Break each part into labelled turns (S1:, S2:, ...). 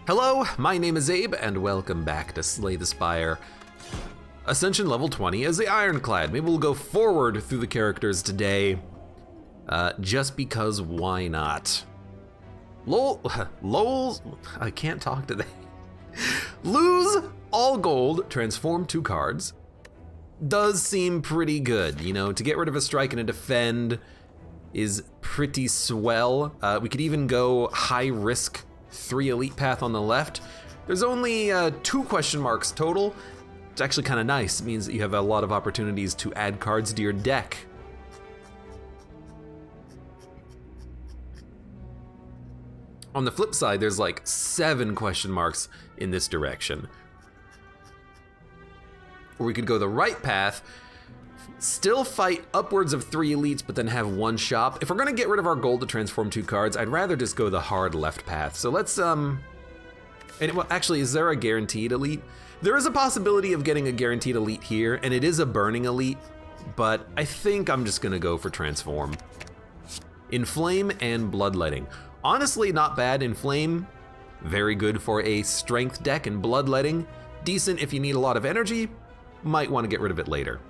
S1: Hello, my name is Abe, and welcome back to Slay the Spire. Ascension level 20 as the Ironclad. Maybe we'll go forward through the characters today, just because why not? Lol's, I can't talk today. Lose all gold, transform 2 cards. Does seem pretty good, you know, to get rid of a strike and a defend is pretty swell. We could even go high risk 3 elite path on the left. There's only 2 question marks total. It's actually kind of nice. It means that you have a lot of opportunities to add cards to your deck. On the flip side, there's like 7 question marks in this direction. Or we could go the right path, still fight upwards of 3 elites, but then have 1 shop. If we're gonna get rid of our gold to transform 2 cards, I'd rather just go the hard left path. So let's, well, actually, is there a guaranteed elite? There is a possibility of getting a guaranteed elite here, and it is a burning elite, but I think I'm just gonna go for transform. Inflame and bloodletting. Honestly, not bad. Inflame, very good for a strength deck, and bloodletting, decent if you need a lot of energy, might wanna get rid of it later.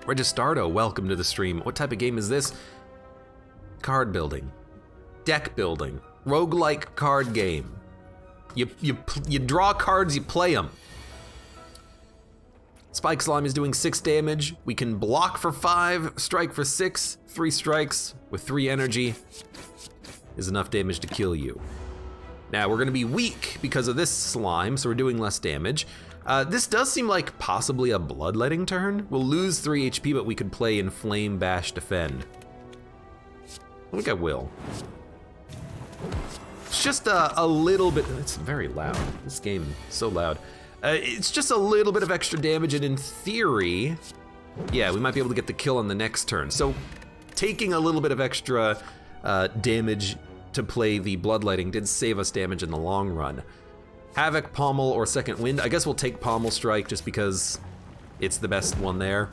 S1: Registardo, welcome to the stream. What type of game is this? Card building, deck building, roguelike card game. You draw cards, you play them. Spike Slime is doing 6 damage. We can block for 5, strike for 6. 3 strikes with 3 energy is enough damage to kill you. Now we're gonna be weak because of this slime, so we're doing less damage. This does seem like possibly a bloodletting turn. We'll lose 3 HP, but we could play Inflame, Bash, Defend. I think I will. It's just a little bit, it's very loud. This game is so loud. It's just a little bit of extra damage, and in theory, yeah, we might be able to get the kill on the next turn. So taking a little bit of extra damage to play the bloodletting did save us damage in the long run. Havoc, Pommel, or Second Wind. I guess we'll take Pommel Strike just because it's the best one there.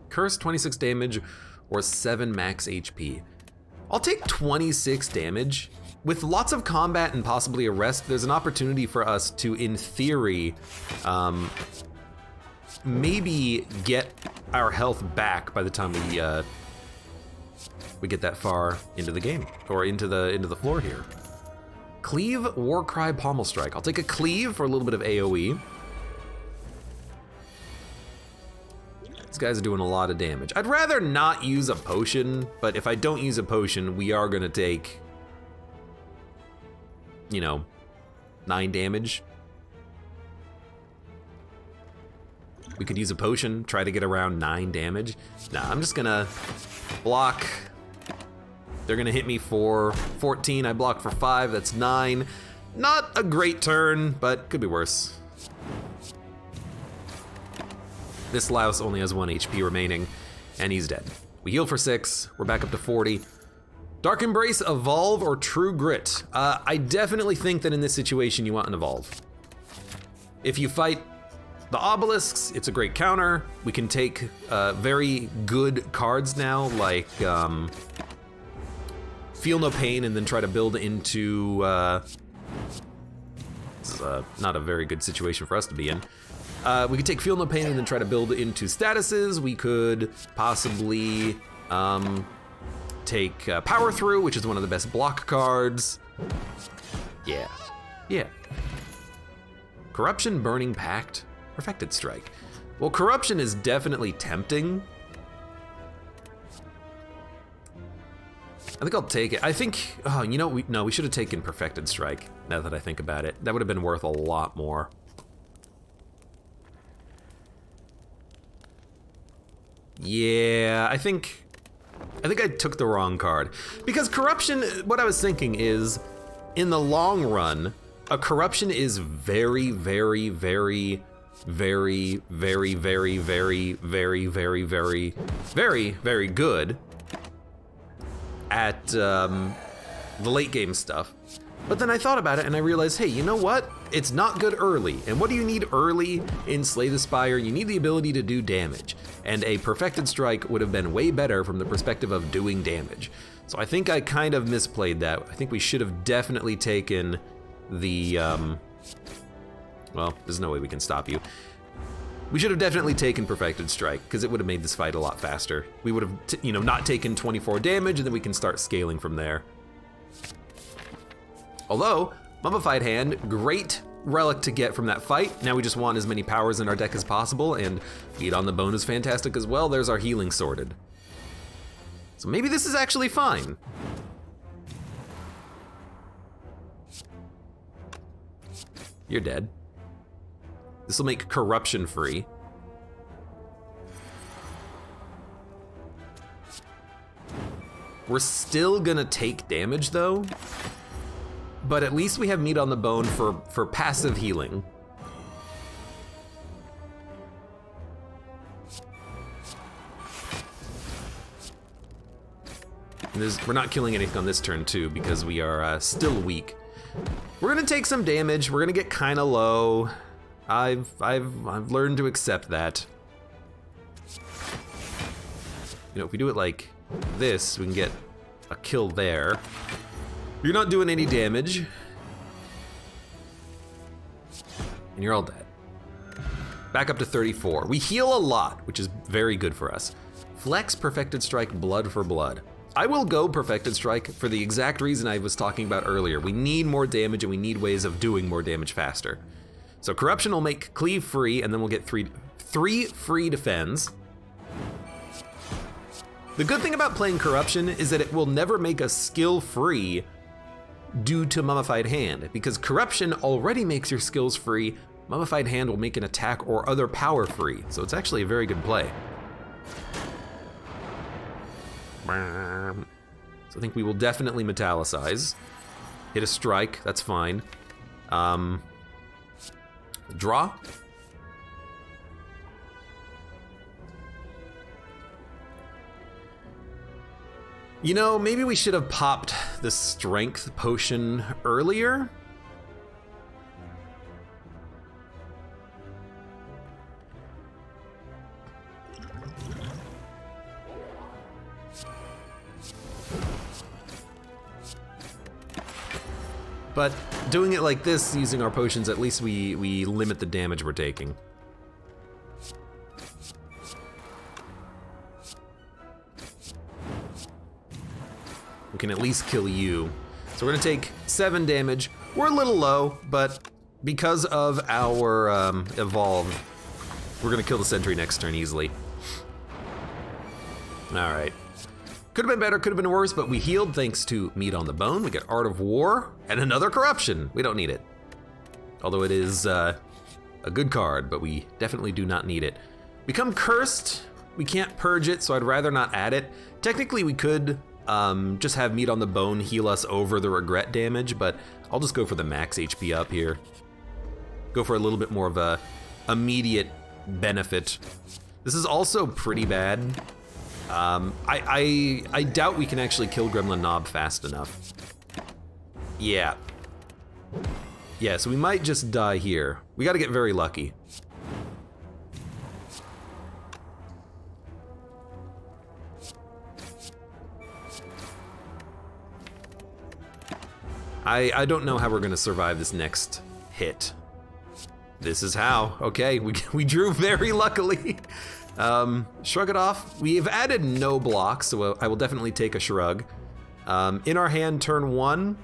S1: Curse, 26 damage, or 7 max HP. I'll take 26 damage. With lots of combat and possibly a rest, there's an opportunity for us to, in theory, maybe get our health back by the time we get that far into the game, or into the floor here. Cleave, Warcry, Pommel Strike. I'll take a Cleave for a little bit of AoE. These guys are doing a lot of damage. I'd rather not use a potion, but if I don't use a potion, we are gonna take, you know, 9 damage. We could use a potion, try to get around 9 damage. Nah, I'm just gonna block. They're gonna hit me for 14, I block for 5, that's 9. Not a great turn, but could be worse. This louse only has 1 HP remaining, and he's dead. We heal for 6, we're back up to 40. Dark Embrace, Evolve, or True Grit? I definitely think that in this situation you want an Evolve. If you fight the obelisks, it's a great counter. We can take very good cards now, like Feel No Pain, and then try to build into, this is not a very good situation for us to be in. We could take Feel No Pain and then try to build into statuses. We could possibly take Power Through, which is one of the best block cards. Yeah. Corruption, Burning Pact, Perfected Strike. Well, Corruption is definitely tempting. I think I'll take it. I think, oh, you know, we should have taken Perfected Strike, now that I think about it. That would have been worth a lot more. Yeah, I think I took the wrong card. Because Corruption, what I was thinking is, in the long run, a Corruption is very, very, very, very, very, very, very, very, very, very, very, very good at the late game stuff. But then I thought about it and I realized, hey, you know what? It's not good early. And what do you need early in Slay the Spire? You need the ability to do damage. And a Perfected Strike would have been way better from the perspective of doing damage. So I think I kind of misplayed that. I think we should have definitely taken the, well, there's no way we can stop you. We should have definitely taken Perfected Strike, because it would have made this fight a lot faster. We would have, not taken 24 damage, and then we can start scaling from there. Although, Mummified Hand, great relic to get from that fight. Now we just want as many powers in our deck as possible, and Feed on the Bone is fantastic as well. There's our healing sorted. So maybe this is actually fine. You're dead. This will make corruption free. We're still gonna take damage though, but at least we have meat on the bone for passive healing. We're not killing anything on this turn too because we are still weak. We're gonna take some damage. We're gonna get kind of low. I've learned to accept that. If we do it like this, we can get a kill there. You're not doing any damage. And you're all dead. Back up to 34. We heal a lot, which is very good for us. Flex Perfected Strike blood for blood. I will go Perfected Strike for the exact reason I was talking about earlier. We need more damage and we need ways of doing more damage faster. So Corruption will make Cleave free, and then we'll get three free defends. The good thing about playing Corruption is that it will never make us skill free due to Mummified Hand, because Corruption already makes your skills free. Mummified Hand will make an attack or other power free, so it's actually a very good play. So I think we will definitely Metallicize. Hit a strike, that's fine. Draw. Maybe we should have popped the strength potion earlier. But doing it like this, using our potions, at least we limit the damage we're taking. We can at least kill you. So we're gonna take 7 damage. We're a little low, but because of our evolve, we're gonna kill the sentry next turn easily. All right. Could have been better, could have been worse, but we healed thanks to Meat on the Bone. We get Art of War and another Corruption. We don't need it. Although it is a good card, but we definitely do not need it. Become Cursed. We can't purge it, so I'd rather not add it. Technically, we could just have Meat on the Bone heal us over the regret damage, but I'll just go for the max HP up here. Go for a little bit more of a immediate benefit. This is also pretty bad. I doubt we can actually kill Gremlin Knob fast enough. Yeah. Yeah, so we might just die here. We gotta get very lucky. I don't know how we're gonna survive this next hit. This is how. Okay, we drew very luckily. Shrug it off. We have added no blocks, so I will definitely take a shrug. In our hand, turn 1.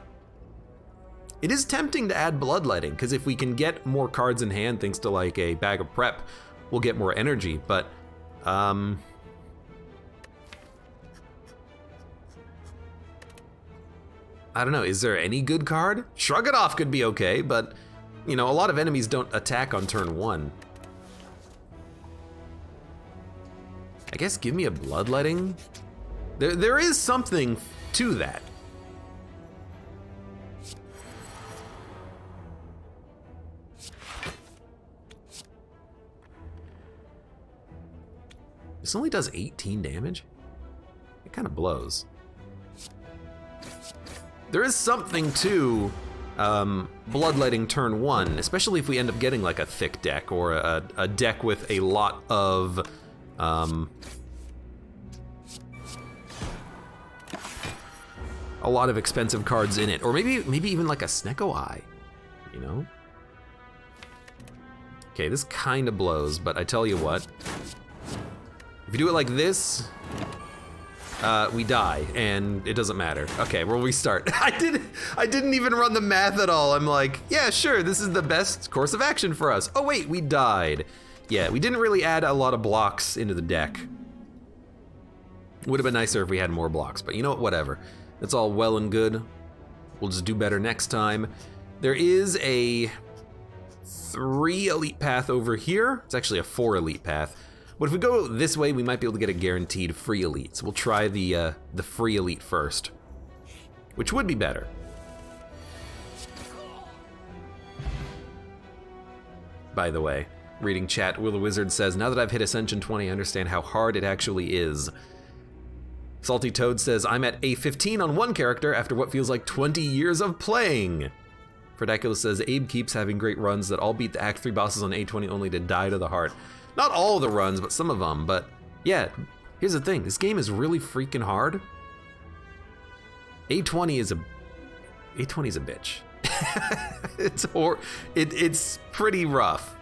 S1: It is tempting to add Bloodletting, because if we can get more cards in hand, thanks to like a Bag of Prep, we'll get more energy, but I don't know, is there any good card? Shrug it off could be okay, but a lot of enemies don't attack on turn 1. I guess give me a Bloodletting. There is something to that. This only does 18 damage? It kind of blows. There is something to Bloodletting turn 1, especially if we end up getting like a thick deck or a deck with a lot of a lot of expensive cards in it. Or maybe even like a Snecko Eye, you know? Okay, this kind of blows, but I tell you what. If you do it like this, we die, and it doesn't matter. Okay, we'll restart. I didn't even run the math at all. I'm like, yeah, sure, this is the best course of action for us. Oh wait, we died. Yeah, we didn't really add a lot of blocks into the deck. Would have been nicer if we had more blocks, but you know what, whatever. It's all well and good. We'll just do better next time. There is a 3 elite path over here. It's actually a 4 elite path. But if we go this way, we might be able to get a guaranteed free elite. So we'll try the free elite first, which would be better. By the way, reading chat, Will the Wizard says, now that I've hit Ascension 20, I understand how hard it actually is. Salty Toad says, I'm at A15 on one character after what feels like 20 years of playing. Fredaculous says, Abe keeps having great runs that all beat the Act 3 bosses on A20 only to die to the heart. Not all the runs, but some of them. But yeah, here's the thing. This game is really freaking hard. A20 is a bitch. It's pretty rough.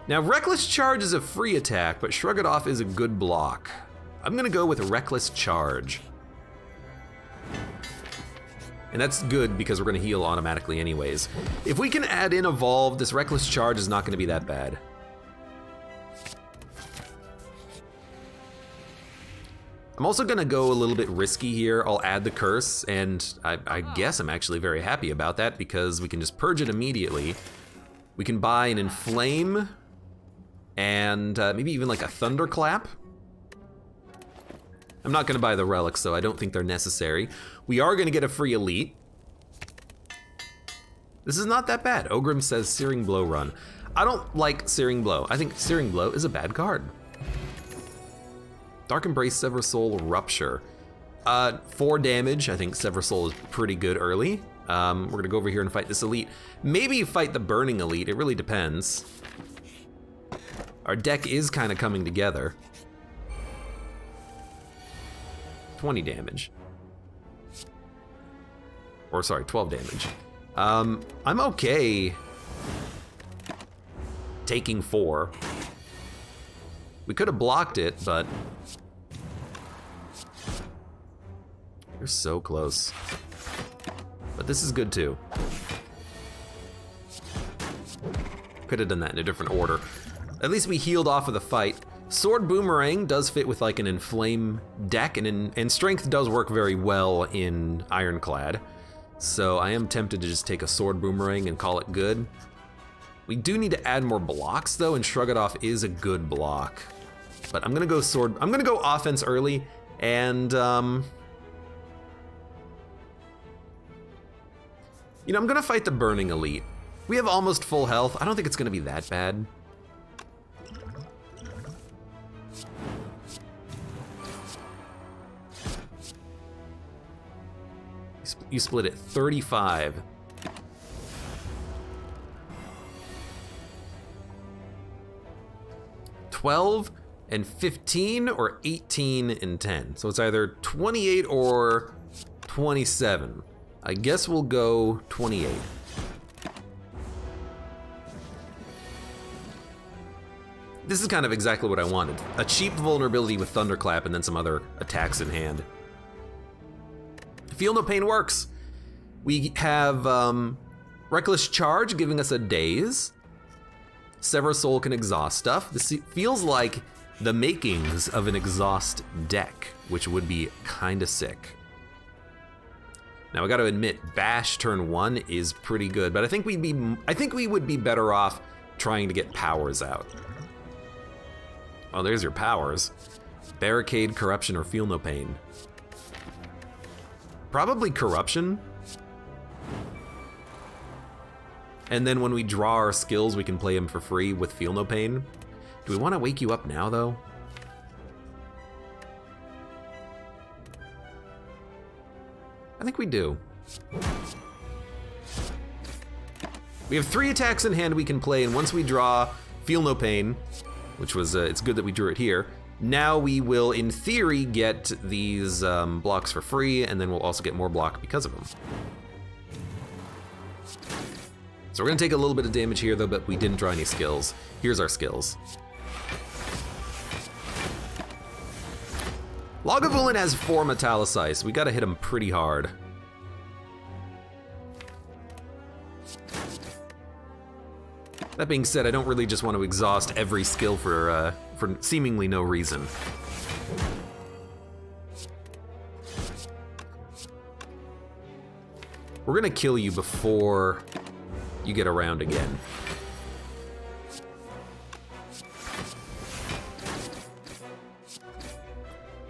S1: Now, Reckless Charge is a free attack, but Shrug It Off is a good block. I'm gonna go with Reckless Charge. And that's good because we're gonna heal automatically anyways. If we can add in Evolve, this Reckless Charge is not gonna be that bad. I'm also gonna go a little bit risky here. I'll add the Curse, and I guess I'm actually very happy about that because we can just purge it immediately. We can buy an Inflame, and maybe even like a Thunderclap. I'm not gonna buy the relics, so I don't think they're necessary. We are gonna get a free elite. This is not that bad. Ogrim says Searing Blow run. I don't like Searing Blow. I think Searing Blow is a bad card. Dark Embrace, Sever Soul, Rupture. 4 damage. I think Sever Soul is pretty good early. We're gonna go over here and fight this elite. Maybe fight the Burning Elite, it really depends. Our deck is kind of coming together. 20 damage. Or sorry, 12 damage. I'm okay taking 4. We could have blocked it, but you're so close. But this is good too. Could have done that in a different order. At least we healed off of the fight. Sword Boomerang does fit with like an Inflame deck, and Strength does work very well in Ironclad. So I am tempted to just take a Sword Boomerang and call it good. We do need to add more blocks though, and Shrug It Off is a good block. But I'm gonna go offense early, and you know, I'm gonna fight the Burning Elite. We have almost full health. I don't think it's gonna be that bad. You split it 35. $12 and 15 or 18 and 10. So it's either 28 or 27. I guess we'll go 28. This is kind of exactly what I wanted. A cheap vulnerability with Thunderclap and then some other attacks in hand. Feel No Pain works. We have Reckless Charge giving us a Daze. Sever Soul can exhaust stuff. This feels like the makings of an exhaust deck, which would be kind of sick. Now I got to admit, Bash turn 1 is pretty good, but I think we would be better off trying to get powers out. Oh, there's your powers. Barricade, Corruption, or Feel No Pain. Probably Corruption. And then when we draw our skills, we can play them for free with Feel No Pain. Do we want to wake you up now, though? I think we do. We have 3 attacks in hand we can play, and once we draw Feel No Pain, which was, it's good that we drew it here, Now we will, in theory, get these blocks for free, and then we'll also get more block because of them. So we're gonna take a little bit of damage here though, but we didn't draw any skills. Here's our skills. Lagavulin has 4 Metallicize. We gotta hit him pretty hard. That being said, I don't really just want to exhaust every skill for seemingly no reason. We're gonna kill you before you get around again.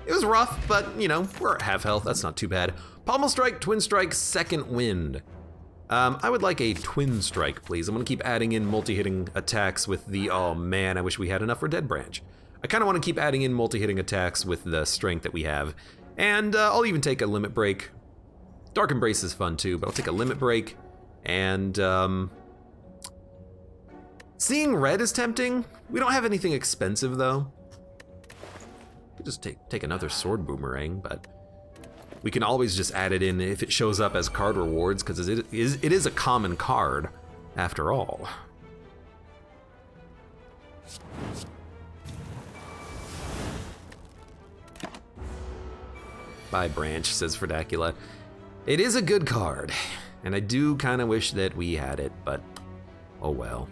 S1: It was rough, but you know, we're at half health, that's not too bad. Pommel Strike, Twin Strike, Second Wind. I would like a Twin Strike, please. I'm gonna keep adding in multi-hitting attacks with the, oh man, I wish we had enough for Dead Branch. I kinda wanna keep adding in multi-hitting attacks with the strength that we have. And I'll even take a Limit Break. Dark Embrace is fun too, but I'll take a Limit Break. And Seeing Red is tempting. We don't have anything expensive though. We could just take another Sword Boomerang, but we can always just add it in if it shows up as card rewards, because it is a common card, after all. Bye, Branch, says Fredacula. It is a good card, and I do kind of wish that we had it, but oh well.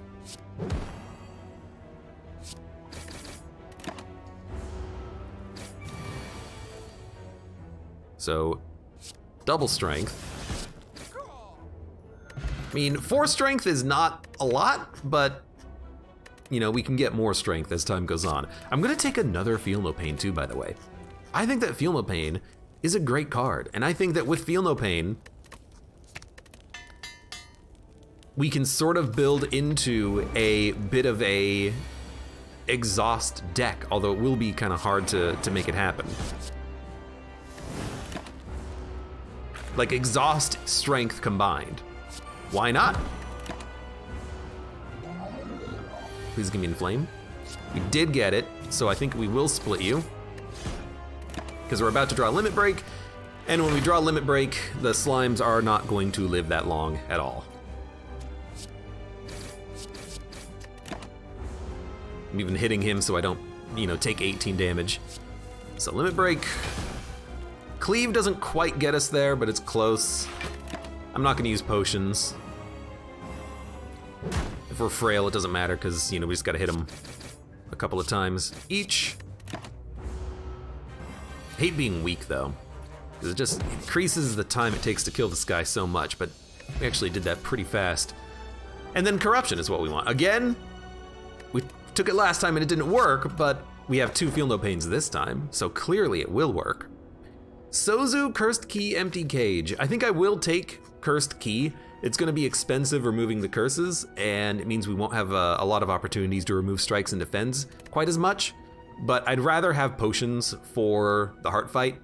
S1: So, double strength. I mean, 4 strength is not a lot, but you know, we can get more strength as time goes on. I'm gonna take another Feel No Pain too, by the way. I think that Feel No Pain is a great card, and I think that with Feel No Pain, we can sort of build into a bit of a exhaust deck, although it will be kind of hard to make it happen. Like exhaust strength combined. Why not? Please give me Inflame. We did get it, so I think we will split you. Because we're about to draw Limit Break, and when we draw Limit Break, the slimes are not going to live that long at all. I'm even hitting him so I don't, you know, take 18 damage. So Limit Break. Cleave doesn't quite get us there, but it's close. I'm not gonna use potions. If we're frail, it doesn't matter, because, you know, we just gotta hit them a couple of times each. Hate being weak, though, because it just increases the time it takes to kill this guy so much, but we actually did that pretty fast. And then Corruption is what we want. Again, we took it last time and it didn't work, but we have 2 Feel No Pains this time, so clearly it will work. Sozu, Cursed Key, Empty Cage. I think I will take Cursed Key. It's gonna be expensive removing the curses, and it means we won't have a lot of opportunities to remove strikes and defends quite as much, but I'd rather have potions for the heart fight,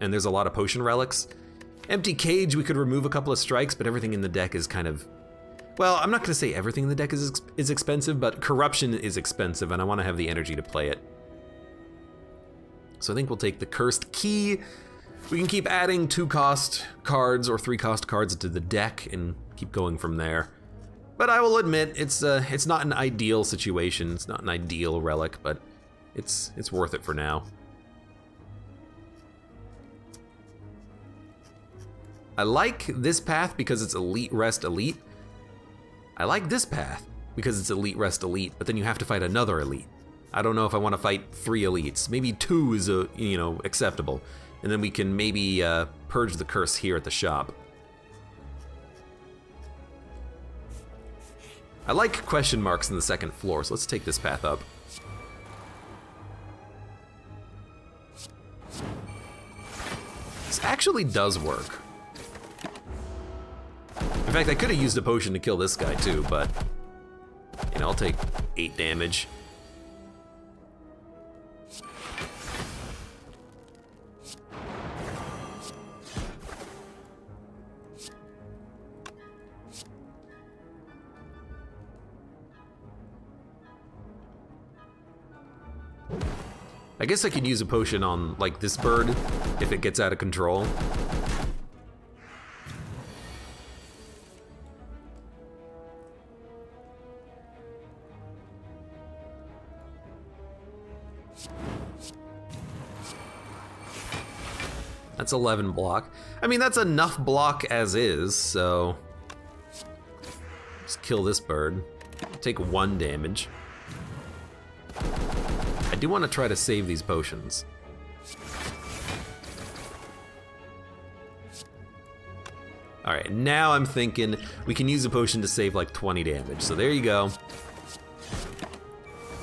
S1: and there's a lot of potion relics. Empty Cage, we could remove a couple of strikes, but everything in the deck is kind of, well, I'm not gonna say everything in the deck is expensive, but Corruption is expensive, and I wanna have the energy to play it. So I think we'll take the Cursed Key. We can keep adding 2-cost cards or 3-cost cards to the deck and keep going from there. But I will admit, it's not an ideal situation. It's not an ideal relic, but it's worth it for now. I like this path because it's Elite Rest Elite. I like this path because it's Elite Rest Elite, but then you have to fight another Elite. I don't know if I want to fight 3 Elites. Maybe 2 is acceptable. And then we can maybe purge the curse here at the shop. I like question marks in the 2nd floor, so let's take this path up. This actually does work. In fact, I could have used a potion to kill this guy too, but you know, I'll take 8 damage. I guess I could use a potion on, like, this bird if it gets out of control. That's 11 block. I mean, that's enough block as is, so... Just kill this bird. Take 1 damage. I do want to try to save these potions. All right, now I'm thinking we can use a potion to save like 20 damage. So there you go.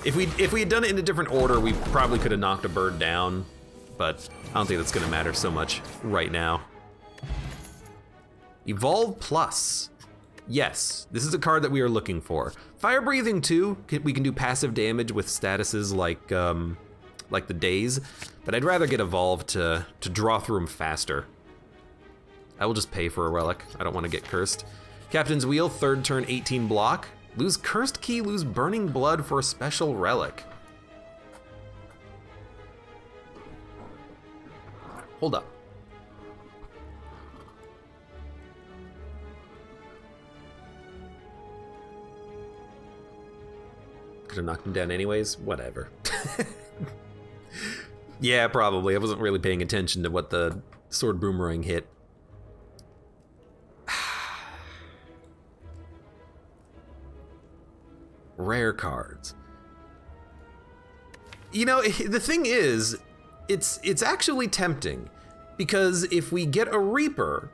S1: If we had done it in a different order, we probably could have knocked a bird down, but I don't think that's gonna matter so much right now. Evolve Plus. Yes, this is a card that we are looking for. Fire Breathing 2, we can do passive damage with statuses like the Dazed, but I'd rather get Evolve to draw through them faster. I will just pay for a relic. I don't want to get cursed. Captain's Wheel, 3rd turn, 18 block. Lose Cursed Key, lose Burning Blood for a special relic. Hold up. Could have knocked him down anyways, whatever. Yeah, probably. I wasn't really paying attention to what the sword boomerang hit. Rare cards. You know, the thing is, it's actually tempting, because if we get a Reaper,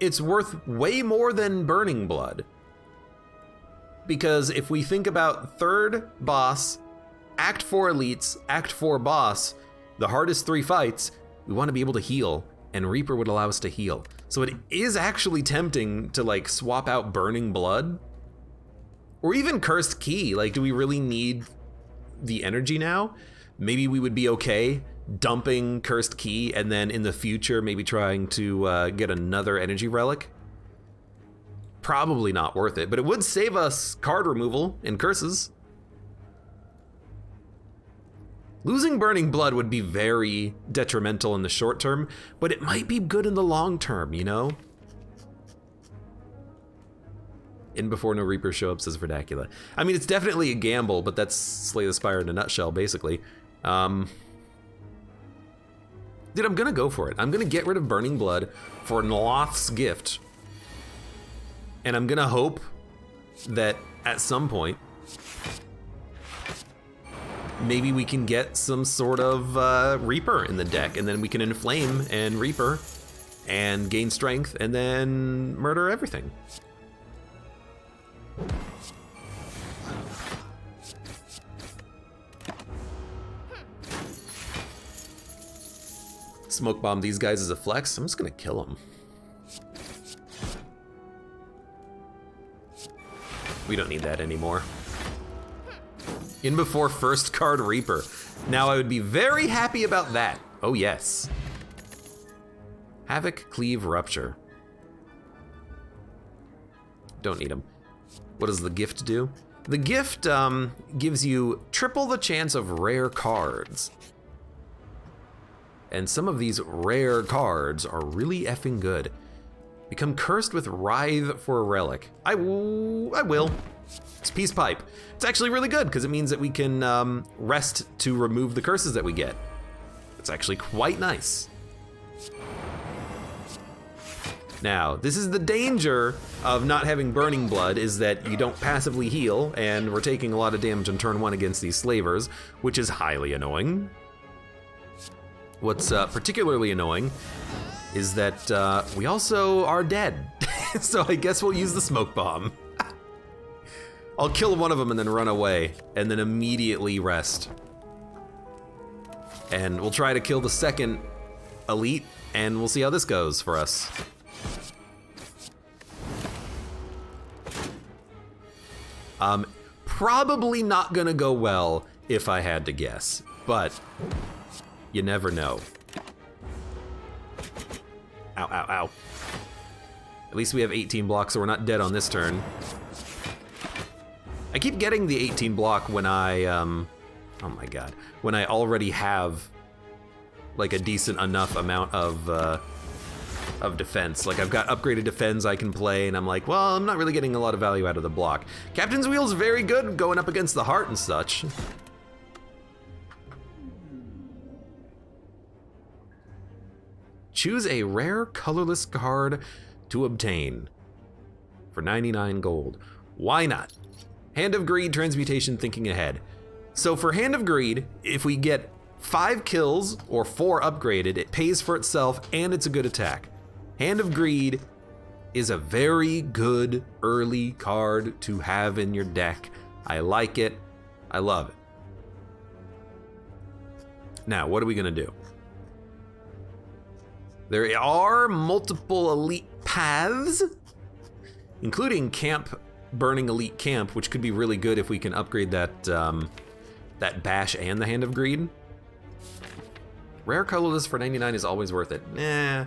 S1: it's worth way more than Burning Blood. Because if we think about 3rd boss, Act 4 elites, Act 4 boss, the hardest 3 fights, we want to be able to heal, and Reaper would allow us to heal. So it is actually tempting to like swap out Burning Blood, or even Cursed Key. Like, do we really need the energy now? Maybe we would be okay dumping Cursed Key and then in the future maybe trying to get another energy relic. Probably not worth it, but it would save us card removal and curses. Losing Burning Blood would be very detrimental in the short term, but it might be good in the long term, you know? In before no Reaper show up, says Verdacula. I mean, it's definitely a gamble, but that's Slay the Spire in a nutshell, basically. Dude, I'm gonna go for it. I'm gonna get rid of Burning Blood for Nloth's gift. And I'm gonna hope that at some point, maybe we can get some sort of Reaper in the deck, and then we can Inflame and Reaper and gain strength and then murder everything. Smoke bomb these guys as a flex. I'm just gonna kill them. We don't need that anymore. In before first card Reaper. Now I would be very happy about that. Oh yes. Havoc, Cleave, Rupture. Don't need them. What does the gift do? The gift gives you triple the chance of rare cards. And some of these rare cards are really effing good. Become cursed with Writhe for a relic. I will. It's Peace Pipe. It's actually really good because it means that we can rest to remove the curses that we get. It's actually quite nice. Now, this is the danger of not having Burning Blood, is that you don't passively heal, and we're taking a lot of damage on turn 1 against these slavers, which is highly annoying. What's particularly annoying is that we also are dead. So I guess we'll use the smoke bomb. I'll kill one of them and then run away, and then immediately rest. And we'll try to kill the second elite, and we'll see how this goes for us. Probably not gonna go well if I had to guess, but you never know. Ow, ow, ow. At least we have 18 blocks, so we're not dead on this turn. I keep getting the 18 block when I Oh my god. When I already have like a decent enough amount of defense. Like I've got upgraded defense I can play, and I'm like, well, I'm not really getting a lot of value out of the block. Captain's Wheel's very good going up against the heart and such. Choose a rare colorless card to obtain for 99 gold. Why not? Hand of Greed, Transmutation, Thinking Ahead. So for Hand of Greed, if we get 5 kills or 4 upgraded, it pays for itself and it's a good attack. Hand of Greed is a very good early card to have in your deck. I like it. I love it. Now, what are we gonna do? There are multiple elite paths, including camp, burning elite camp, which could be really good if we can upgrade that that bash and the Hand of Greed. Rare colorless for 99 is always worth it. Nah,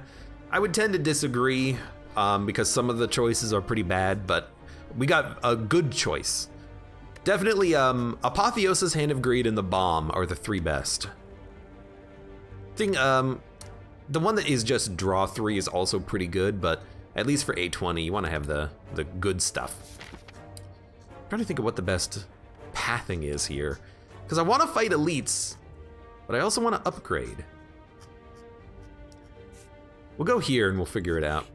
S1: I would tend to disagree because some of the choices are pretty bad, but we got a good choice. Definitely Apotheosis, Hand of Greed, and the Bomb are the 3 best. The one that is just draw 3 is also pretty good, but at least for 820, you want to have the good stuff. I'm trying to think of what the best pathing is here, because I want to fight elites, but I also want to upgrade. We'll go here and we'll figure it out.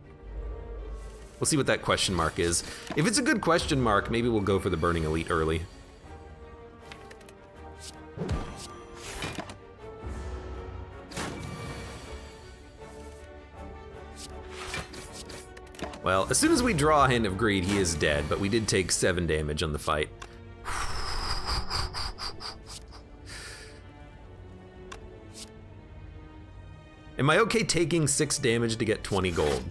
S1: We'll see what that question mark is. If it's a good question mark, maybe we'll go for the Burning Elite early. Well, as soon as we draw a Hand of Greed, he is dead, but we did take 7 damage on the fight. Am I okay taking 6 damage to get 20 gold?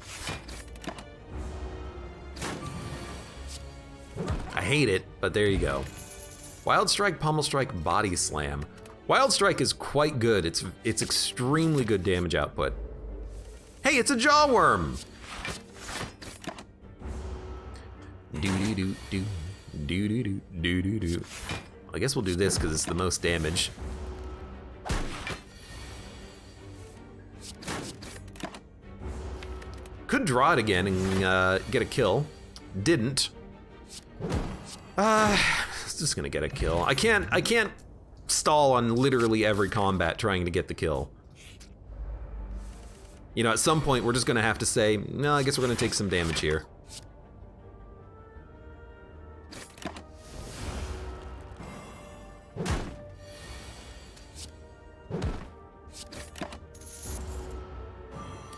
S1: I hate it, but there you go. Wild Strike, Pommel Strike, Body Slam. Wild Strike is quite good. It's extremely good damage output. Hey, it's a Jaw Worm! Do-do-do-do, I guess we'll do this because it's the most damage. Could draw it again and get a kill. Didn't. It's just gonna get a kill. I can't stall on literally every combat trying to get the kill. You know, at some point we're just gonna have to say, no, I guess we're gonna take some damage here.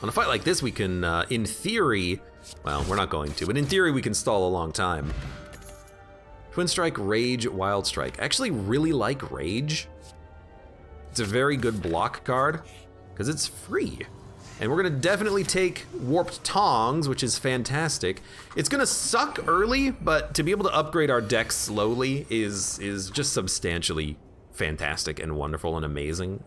S1: On a fight like this, we can, in theory, well, we're not going to, but in theory we can stall a long time. Twin Strike, Rage, Wild Strike. I actually really like Rage. It's a very good block card, because it's free. And we're gonna definitely take Warped Tongs, which is fantastic. It's gonna suck early, but to be able to upgrade our deck slowly is just substantially fantastic and wonderful and amazing.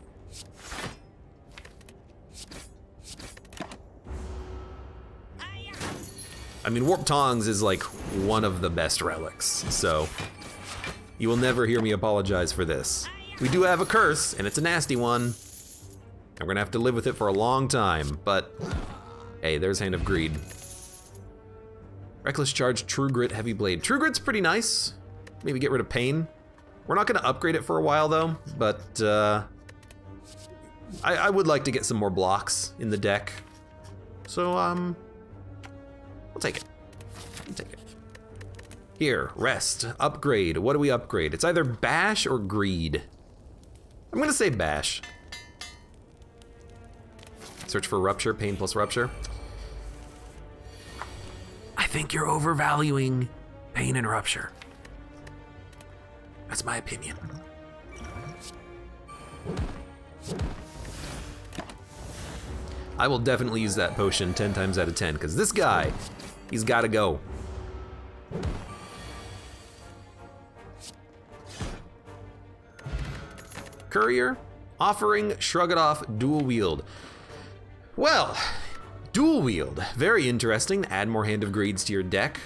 S1: I mean, Warped Tongs is like one of the best relics, so you will never hear me apologize for this. We do have a curse, and it's a nasty one, and we're gonna have to live with it for a long time, but hey, there's Hand of Greed. Reckless Charge, True Grit, Heavy Blade. True Grit's pretty nice. Maybe get rid of Pain. We're not gonna upgrade it for a while though, but I would like to get some more blocks in the deck. So, we'll take it. We'll take it. Here, rest, upgrade. What do we upgrade? It's either Bash or Greed. I'm gonna say Bash. Search for Rupture, Pain plus Rupture. I think you're overvaluing Pain and Rupture. That's my opinion. I will definitely use that potion 10 times out of 10, because this guy, he's gotta go. Courier, Offering, Shrug It Off, Dual Wield. Well, Dual Wield, very interesting. Add more Hand of Greeds to your deck.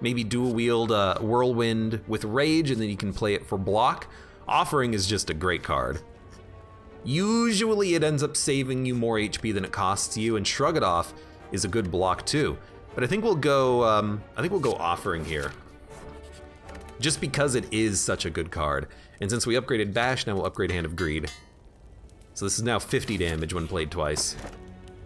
S1: Maybe dual wield Whirlwind with Rage, and then you can play it for block. Offering is just a great card. Usually it ends up saving you more HP than it costs you, and Shrug It Off is a good block too. But I think we'll go Offering here. Just because it is such a good card. And since we upgraded Bash, now we'll upgrade Hand of Greed. So this is now 50 damage when played twice.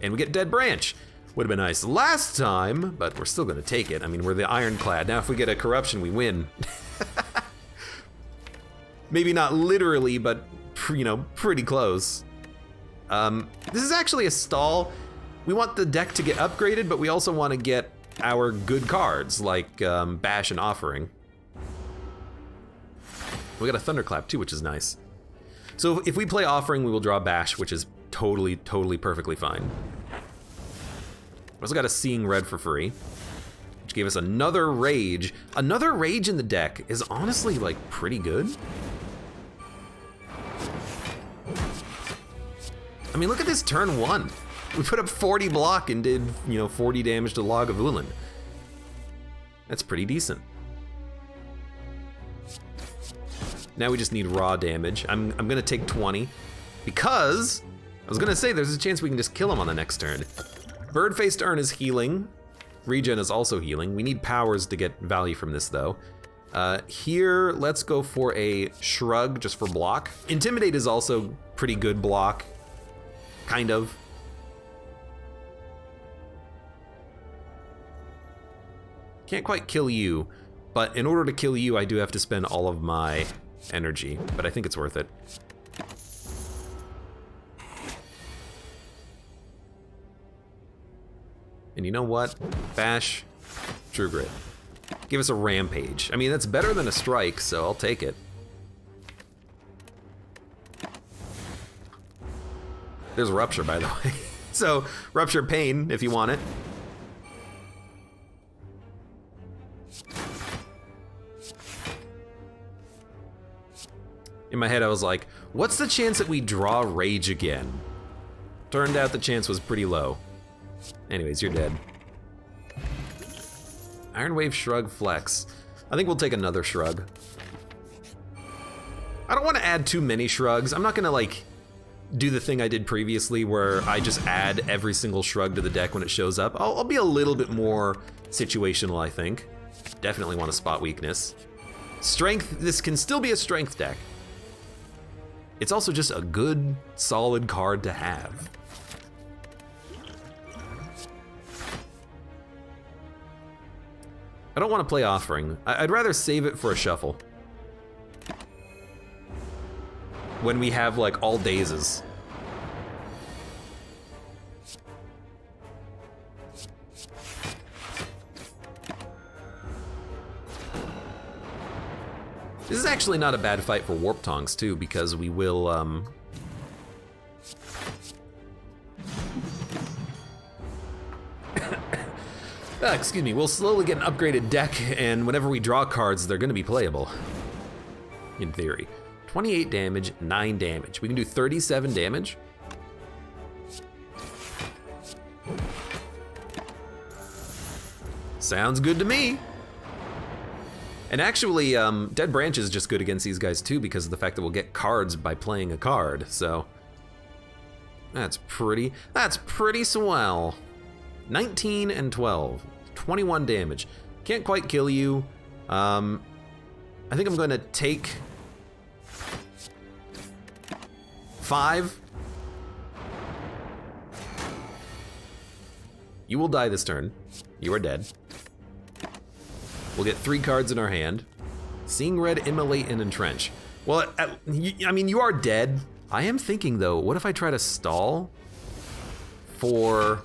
S1: And we get Dead Branch. Would have been nice last time, but we're still gonna take it. I mean, we're the Ironclad. Now if we get a Corruption, we win. Maybe not literally, but you know, pretty close. This is actually a stall. We want the deck to get upgraded, but we also want to get our good cards, like Bash and Offering. We got a Thunderclap too, which is nice. So if we play Offering, we will draw Bash, which is totally perfectly fine. We also got a Seeing Red for free, which gave us another Rage. Another Rage in the deck is honestly like pretty good. I mean, look at this turn 1. We put up 40 block and did, you know, 40 damage to Log of Ulin. That's pretty decent. Now we just need raw damage. I'm gonna take 20 because I was gonna say there's a chance we can just kill him on the next turn. Bird-Faced Urn is healing. Regen is also healing. We need powers to get value from this though. Here, let's go for a Shrug just for block. Intimidate is also pretty good block, kind of. Can't quite kill you, but in order to kill you, I do have to spend all of my energy, but I think it's worth it. And you know what? Bash, True Grit. Give us a Rampage. I mean, that's better than a Strike, so I'll take it. There's Rupture, by the way. So, Rupture Pain, if you want it. In my head, I was like, what's the chance that we draw Rage again? Turned out the chance was pretty low. Anyways, you're dead. Iron Wave, Shrug, Flex. I think we'll take another Shrug. I don't want to add too many Shrugs. I'm not gonna like do the thing I did previously where I just add every single Shrug to the deck when it shows up. I'll be a little bit more situational, I think. Definitely want to spot weakness. Strength, this can still be a strength deck. It's also just a good, solid card to have. I don't want to play Offering. I'd rather save it for a shuffle. When we have like all dazes. This is actually not a bad fight for Warp Tongs too, because we will excuse me, we'll slowly get an upgraded deck, and whenever we draw cards, they're gonna be playable. In theory. 28 damage, 9 damage. We can do 37 damage. Sounds good to me. And actually, Dead Branch is just good against these guys too because of the fact that we'll get cards by playing a card, so. That's pretty swell. 19 and 12, 21 damage. Can't quite kill you. I think I'm gonna take 5. You will die this turn. You are dead. We'll get 3 cards in our hand. Seeing Red, Immolate, and Entrench. Well, I mean, you are dead. I am thinking though, what if I try to stall for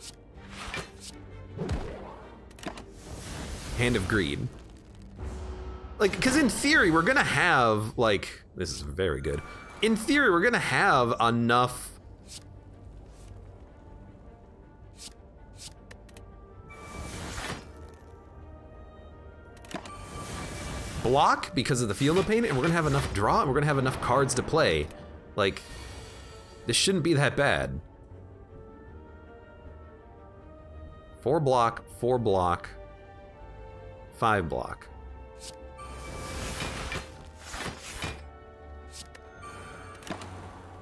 S1: Hand of Greed? Like, because in theory, we're gonna have, like, this is very good. In theory, we're gonna have enough block because of the Feel No Pain, and we're gonna have enough draw, and we're gonna have enough cards to play. Like, this shouldn't be that bad. 4 block, 4 block, 5 block.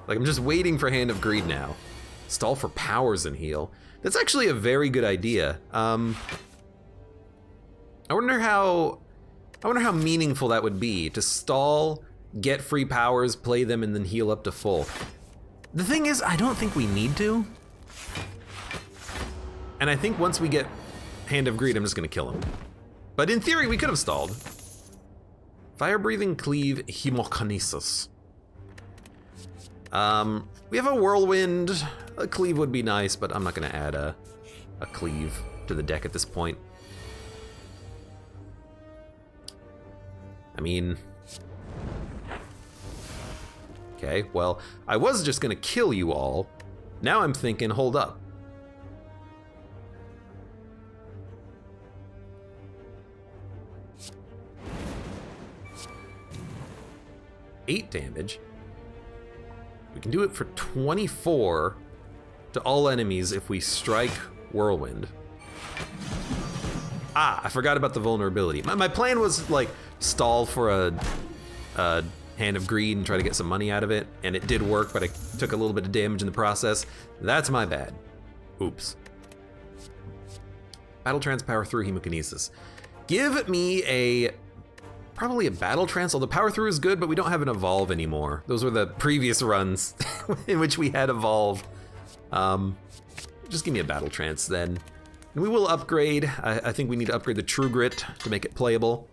S1: Like, I'm just waiting for Hand of Greed now. Stall for powers and heal. That's actually a very good idea. I wonder how meaningful that would be to stall, get free powers, play them, and then heal up to full. The thing is, I don't think we need to. And I think once we get Hand of Greed, I'm just gonna kill him. But in theory, we could have stalled. Fire-breathing cleave, hemokinesis. We have a whirlwind. A cleave would be nice, but I'm not gonna add a cleave to the deck at this point. I mean, okay, well, I was just gonna kill you all. Now I'm thinking, hold up. $8 damage. We can do it for 24 to all enemies if we strike Whirlwind. Ah, I forgot about the vulnerability. My plan was like stall for a Hand of Greed and try to get some money out of it, and it did work, but I took a little bit of damage in the process. That's my bad. Oops. Battle Trance Power Through Hemokinesis. Give me probably a Battle Trance, although Power Through is good, but we don't have an Evolve anymore. Those were the previous runs in which we had Evolve. Just give me a Battle Trance then. And we will upgrade. I think we need to upgrade the True Grit to make it playable.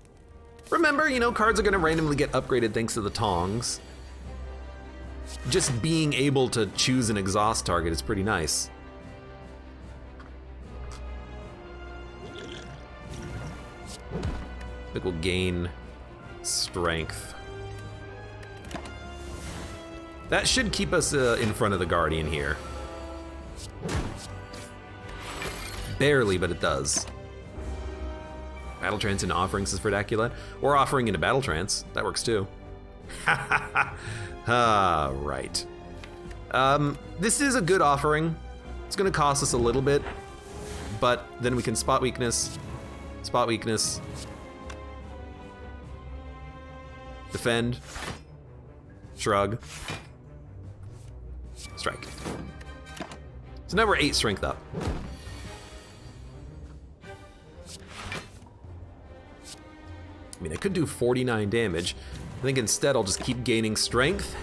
S1: Remember, you know, cards are gonna randomly get upgraded thanks to the Tongs. Just being able to choose an exhaust target is pretty nice. I think we'll gain strength. That should keep us in front of the Guardian here. Barely, but it does. Battle Trance into Offerings is for Dacula, or offering into Battle Trance. That works too. Ah, right. This is a good offering. It's gonna cost us a little bit, but then we can spot weakness, defend, shrug, strike. So now we're 8 strength up. I mean, I could do 49 damage. I think instead I'll just keep gaining strength,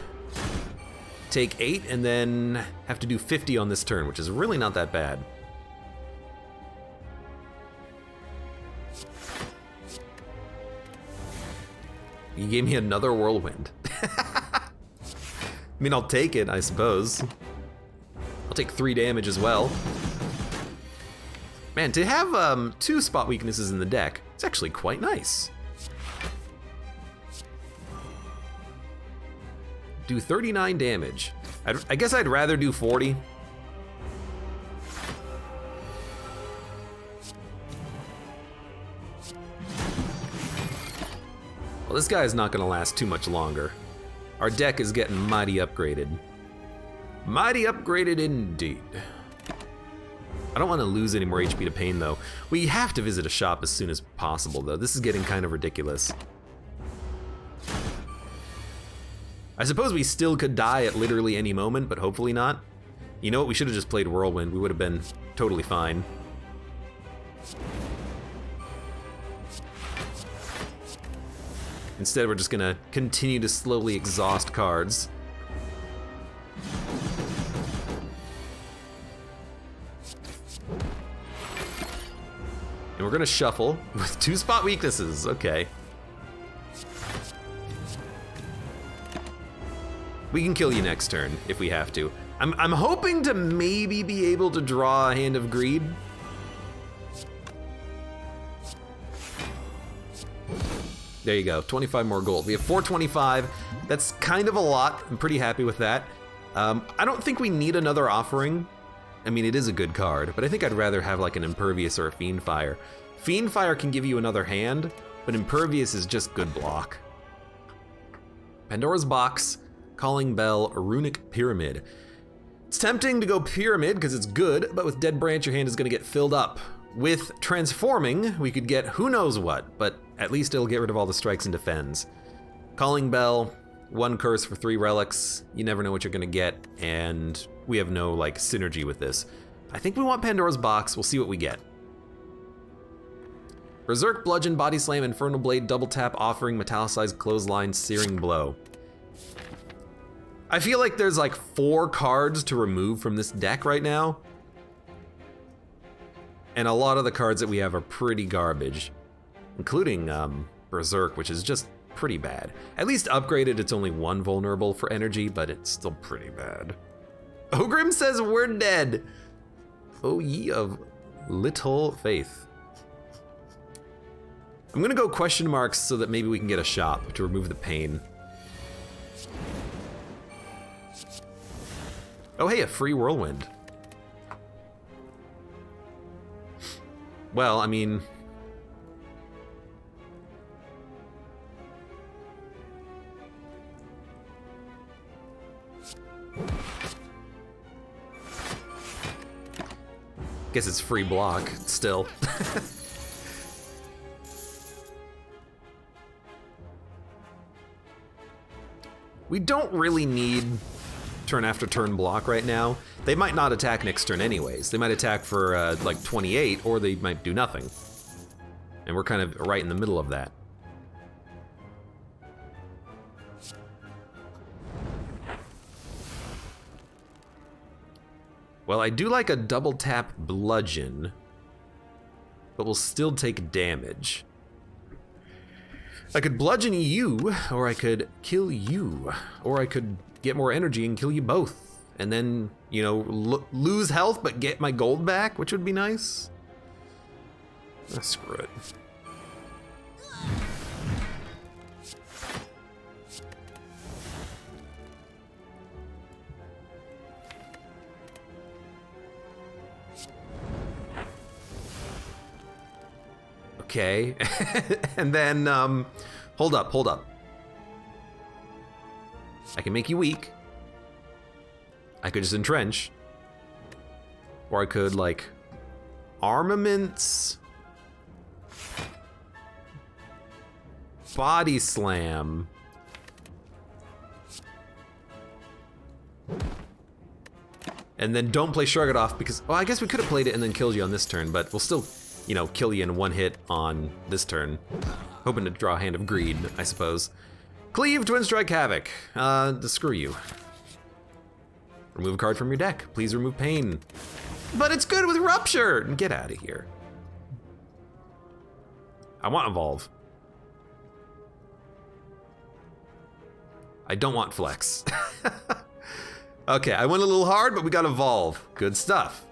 S1: take 8, and then have to do 50 on this turn, which is really not that bad. You gave me another whirlwind. I mean, I'll take it, I suppose. I'll take 3 damage as well. Man, to have 2 spot weaknesses in the deck, it's actually quite nice. Do 39 damage. I guess I'd rather do 40. Well, this guy is not gonna last too much longer. Our deck is getting mighty upgraded. Mighty upgraded indeed. I don't want to lose any more HP to pain though. We have to visit a shop as soon as possible though. This is getting kind of ridiculous. I suppose we still could die at literally any moment, but hopefully not. You know what, we should have just played Whirlwind. We would have been totally fine. Instead, we're just gonna continue to slowly exhaust cards. And we're gonna shuffle with 2 spot weaknesses, okay. We can kill you next turn if we have to. I'm hoping to maybe be able to draw a Hand of Greed. There you go, 25 more gold. We have 425. That's kind of a lot. I'm pretty happy with that. I don't think we need another offering. I mean, it is a good card, but I think I'd rather have like an Impervious or a Fiendfire. Fiendfire can give you another hand, but Impervious is just good block. Pandora's Box, Calling Bell, Runic Pyramid. It's tempting to go Pyramid because it's good, but with Dead Branch, your hand is gonna get filled up. With Transforming, we could get who knows what, but at least it'll get rid of all the strikes and defends. Calling Bell, 1 curse for 3 relics. You never know what you're gonna get, and we have no like synergy with this. I think we want Pandora's Box. We'll see what we get. Berserk, Bludgeon, Body Slam, Infernal Blade, Double Tap, Offering, Metallicized Clothesline, Searing Blow. I feel like there's like 4 cards to remove from this deck right now. And a lot of the cards that we have are pretty garbage, including Berserk, which is just pretty bad. At least upgraded, it's only 1 vulnerable for energy, but it's still pretty bad. Ogrim says we're dead. Oh, ye of little faith. I'm gonna go question marks so that maybe we can get a shop to remove the pain. Oh hey, a free whirlwind. Well, I mean... guess it's free block, still. We don't really need turn after turn block right now. They might not attack next turn anyways. They might attack for like 28, or they might do nothing. And we're kind of right in the middle of that. Well, I do like a double tap bludgeon, but we'll still take damage. I could bludgeon you, or I could kill you, or I could get more energy and kill you both, and then, you know, lose health but get my gold back, which would be nice. Screw it. Okay, and then, hold up. I can make you weak. I could just entrench. Or I could, like, armaments. Body slam. And then don't play Shrug It Off because, well, I guess we could have played it and then killed you on this turn, but we'll still, you know, kill you in 1 hit on this turn. Hoping to draw a Hand of Greed, I suppose. Cleave, Twin Strike, Havoc. Screw you. Remove a card from your deck. Please remove pain. But it's good with Rupture! Get out of here. I want Evolve. I don't want Flex. Okay, I went a little hard, but we got Evolve. Good stuff.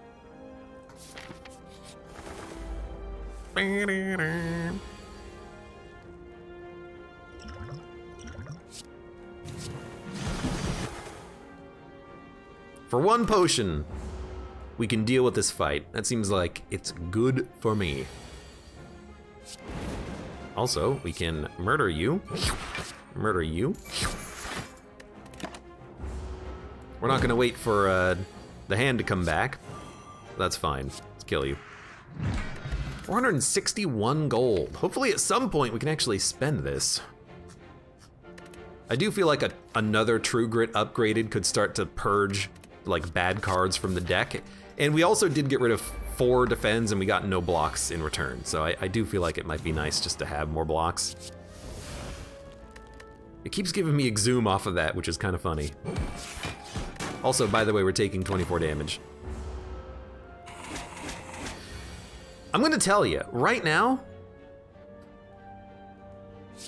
S1: For 1 potion, we can deal with this fight. That seems like it's good for me. Also, we can murder you. Murder you. We're not gonna wait for the hand to come back. That's fine. Let's kill you. 461 gold. Hopefully at some point we can actually spend this. I do feel like another True Grit upgraded could start to purge like bad cards from the deck. And we also did get rid of 4 defends and we got no blocks in return. So I do feel like it might be nice just to have more blocks. It keeps giving me Exhume off of that, which is kind of funny. Also, by the way, we're taking 24 damage. I'm gonna tell you, right now,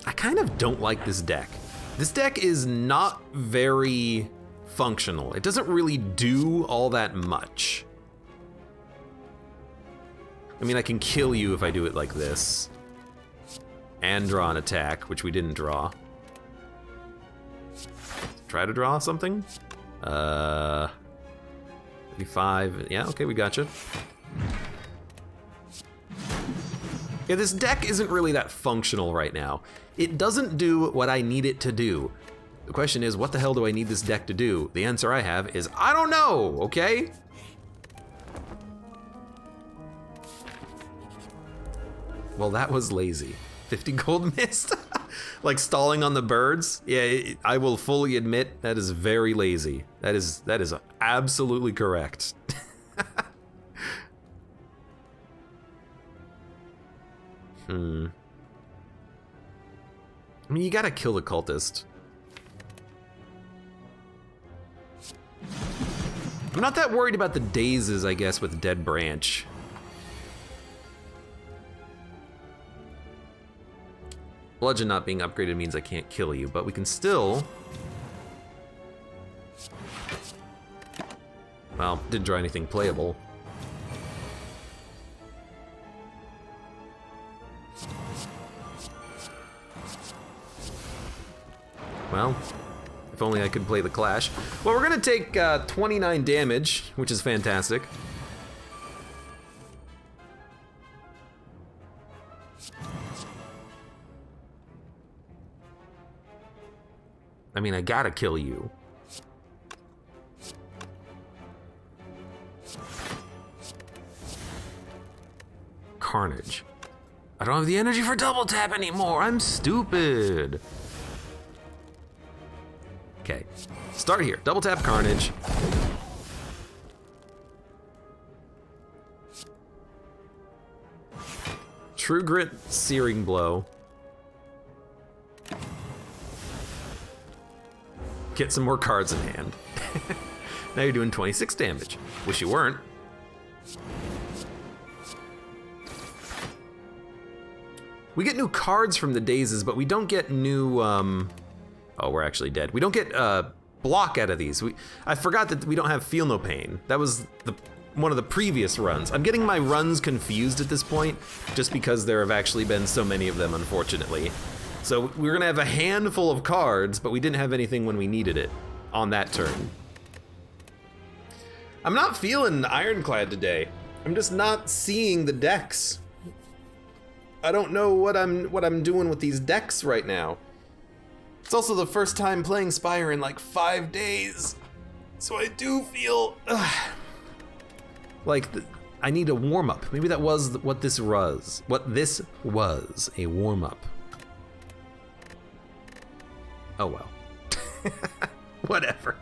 S1: I kind of don't like this deck. This deck is not very functional. It doesn't really do all that much. I mean, I can kill you if I do it like this. And draw an attack, which we didn't draw. Try to draw something? 35, yeah, okay, we gotcha. Yeah, this deck isn't really that functional right now. It doesn't do what I need it to do. The question is, what the hell do I need this deck to do? The answer I have is, I don't know, okay? Well, that was lazy. 50 gold missed. Like stalling on the birds? Yeah, I will fully admit that is very lazy. That is absolutely correct. I mean, you gotta kill the cultist. I'm not that worried about the dazes, I guess, with Dead Branch. Bludgeon not being upgraded means I can't kill you, but we can still... Well, didn't draw anything playable. Well, if only I could play the Clash. Well, we're gonna take 29 damage, which is fantastic. I mean, I gotta kill you. Carnage. I don't have the energy for double tap anymore. I'm stupid. Okay, start here. Double tap Carnage. True Grit, Searing Blow. Get some more cards in hand. Now you're doing 26 damage. Wish you weren't. We get new cards from the Dazes, but we don't get new, oh, we're actually dead. We don't get block out of these. I forgot that we don't have Feel No Pain. That was one of the previous runs. I'm getting my runs confused at this point, just because there have actually been so many of them, unfortunately. So we were gonna have a handful of cards, but we didn't have anything when we needed it on that turn. I'm not feeling Ironclad today. I'm just not seeing the decks. I don't know what I'm doing with these decks right now. It's also the first time playing Spire in like 5 days, so I do feel like I need a warm up. Maybe that was what this was. What this was, a warm up. Oh well. Whatever.